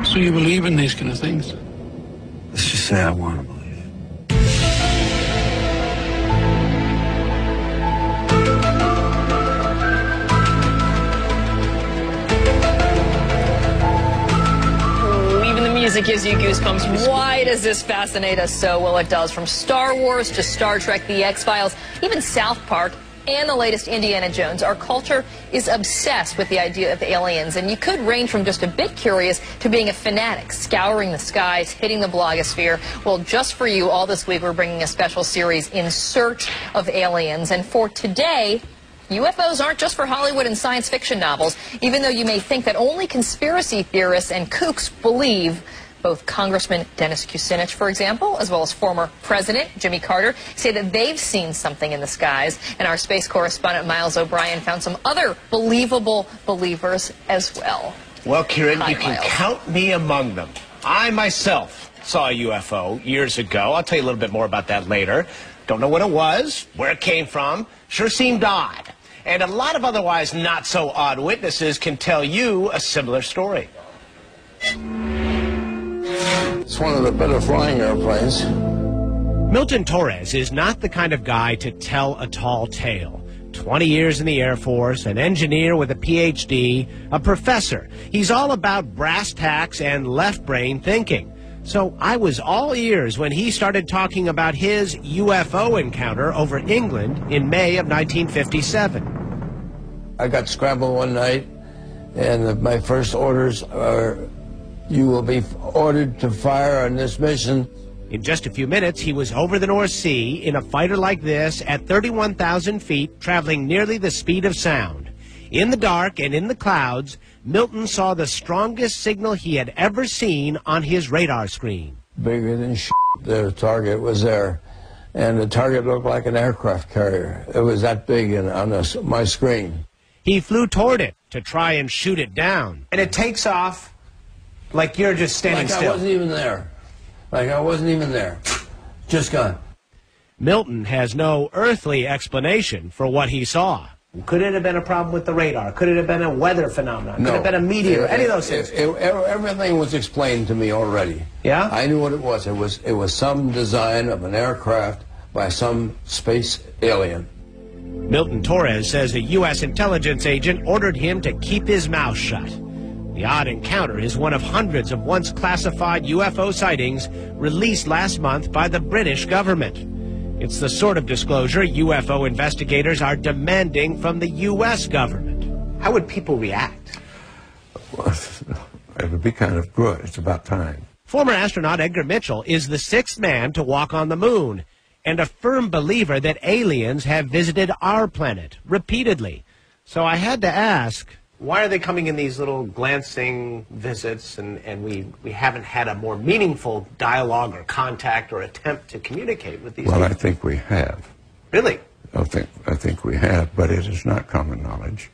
So you believe in these kind of things? Let's just say I want to believe. Even the music gives you goosebumps. Why does this fascinate us so? Well, it does. From Star Wars to Star Trek, The X-Files, even South Park, and the latest Indiana Jones, our culture is obsessed with the idea of aliens, and you could range from just a bit curious to being a fanatic, scouring the skies, hitting the blogosphere. Well, just for you, all this week we're bringing a special series, In Search of Aliens, and for today, UFOs aren't just for Hollywood and science fiction novels, even though you may think that only conspiracy theorists and kooks believe. Both Congressman Dennis Kucinich, for example, as well as former President Jimmy Carter, say that they've seen something in the skies. And our space correspondent Miles O'Brien found some other believable believers as well. Well, Kieran, Hi, you can Miles. count me among them. I myself saw a UFO years ago. I'll tell you a little bit more about that later. Don't know what it was, where it came from. Sure seemed odd. And a lot of otherwise not so odd witnesses can tell you a similar story. It's one of the better flying airplanes. Milton Torres is not the kind of guy to tell a tall tale. 20 years in the Air Force, an engineer with a PhD, a professor. He's all about brass tacks and left brain thinking. So I was all ears when he started talking about his UFO encounter over England in May of 1957. I got scrambled one night, and my first orders are, you will be ordered to fire on this mission. In just a few minutes, he was over the North Sea in a fighter like this at 31,000 feet, traveling nearly the speed of sound. In the dark and in the clouds, Milton saw the strongest signal he had ever seen on his radar screen. Bigger than shit. The target was there, and the target looked like an aircraft carrier. It was that big on my screen. He flew toward it to try and shoot it down. And it takes off like you're just standing Like still. I wasn't even there. Like I wasn't even there. Just gone. Milton has no earthly explanation for what he saw. Could it have been a problem with the radar? Could it have been a weather phenomenon? No. Could it have been a meteor? Any of those things? Everything was explained to me already. Yeah? I knew what it was. It was some design of an aircraft by some space alien. Milton Torres says a U.S. intelligence agent ordered him to keep his mouth shut. The odd encounter is one of hundreds of once classified UFO sightings released last month by the British government. It's the sort of disclosure UFO investigators are demanding from the U.S. government. How would people react? Well, it would be kind of good. It's about time. Former astronaut Edgar Mitchell is the sixth man to walk on the moon and a firm believer that aliens have visited our planet repeatedly. So I had to ask, why are they coming in these little glancing visits and we haven't had a more meaningful dialogue or contact or attempt to communicate with these Well, people? I think we have. Really? I think we have, but it is not common knowledge.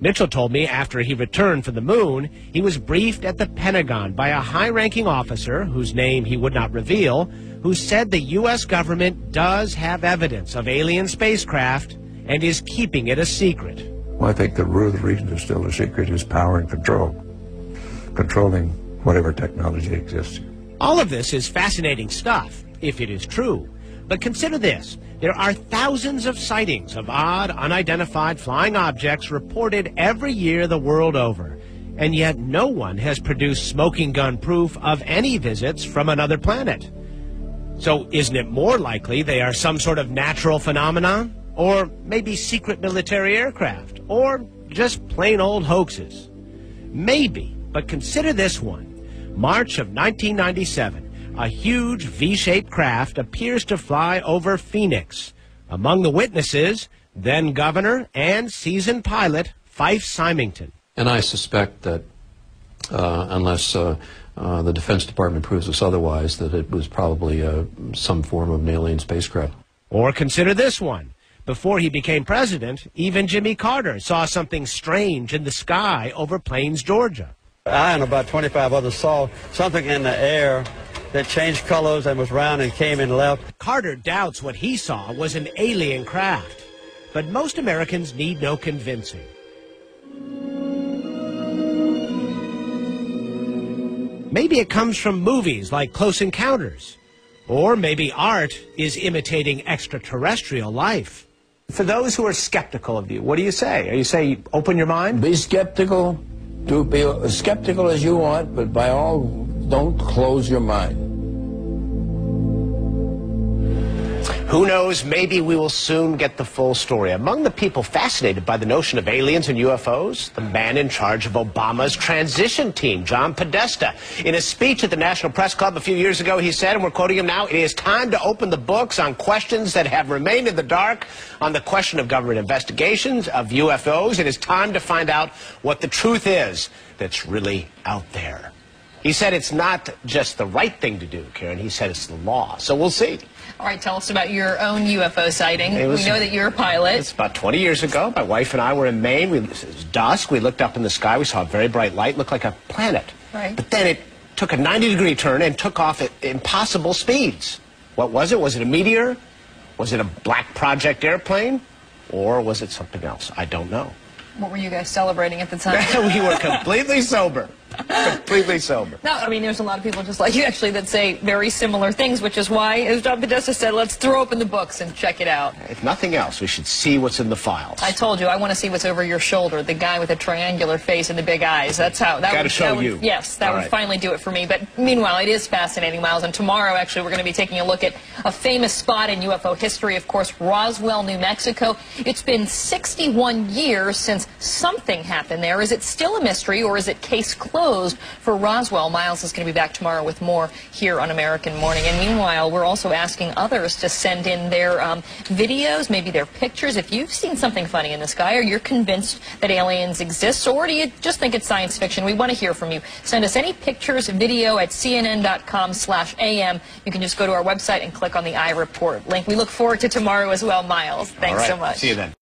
Mitchell told me after he returned from the moon, he was briefed at the Pentagon by a high-ranking officer, whose name he would not reveal, who said the U.S. government does have evidence of alien spacecraft and is keeping it a secret. Well, I think the reason it's still a secret is power and control, controlling whatever technology exists. All of this is fascinating stuff, if it is true. But consider this. There are thousands of sightings of odd, unidentified flying objects reported every year the world over. And yet no one has produced smoking gun proof of any visits from another planet. So isn't it more likely they are some sort of natural phenomenon? Or maybe secret military aircraft? Or just plain old hoaxes? Maybe, but consider this one. March of 1997, a huge V-shaped craft appears to fly over Phoenix. Among the witnesses, then governor and seasoned pilot Fife Symington. And I suspect that unless the Defense Department proves us otherwise, that it was probably some form of an alien spacecraft. Or consider this one. Before he became president, even Jimmy Carter saw something strange in the sky over Plains, Georgia. I and about 25 others saw something in the air that changed colors and was round and came and left. Carter doubts what he saw was an alien craft, but most Americans need no convincing. Maybe it comes from movies like Close Encounters. Or maybe art is imitating extraterrestrial life. For those who are skeptical of you, what do you say? Are you saying open your mind? Be skeptical. Do be as skeptical as you want, but by all, don't close your mind. Who knows, maybe we will soon get the full story. Among the people fascinated by the notion of aliens and UFOs, the man in charge of Obama's transition team, John Podesta. In a speech at the National Press Club a few years ago, he said, and we're quoting him now, "It is time to open the books on questions that have remained in the dark, on the question of government investigations, of UFOs. It is time to find out what the truth is that's really out there." He said it's not just the right thing to do, Karen. He said it's the law. So we'll see. All right, tell us about your own UFO sighting. We know that you're a pilot. It's about 20 years ago. My wife and I were in Maine. It was dusk. We looked up in the sky. We saw a very bright light. It looked like a planet. Right. But then it took a 90-degree turn and took off at impossible speeds. What was it? Was it a meteor? Was it a black project airplane? Or was it something else? I don't know. What were you guys celebrating at the time? We were completely sober. Completely sober. No, I mean, there's a lot of people just like you, actually, that say very similar things, which is why, as John Podesta said, let's throw open the books and check it out. If nothing else, we should see what's in the files. I told you, I want to see what's over your shoulder, the guy with the triangular face and the big eyes. That's how. That would show you. Yes, that would finally do it for me. But meanwhile, it is fascinating, Miles. And tomorrow, actually, we're going to be taking a look at a famous spot in UFO history, of course, Roswell, New Mexico. It's been 61 years since something happened there. Is it still a mystery, or is it case closed for Roswell? Miles is going to be back tomorrow with more here on American Morning. And meanwhile, we're also asking others to send in their videos, maybe their pictures. If you've seen something funny in the sky, or you're convinced that aliens exist, or do you just think it's science fiction? We want to hear from you. Send us any pictures, video at cnn.com/am. You can just go to our website and click on the iReport link. We look forward to tomorrow as well, Miles. Thanks so much. See you then.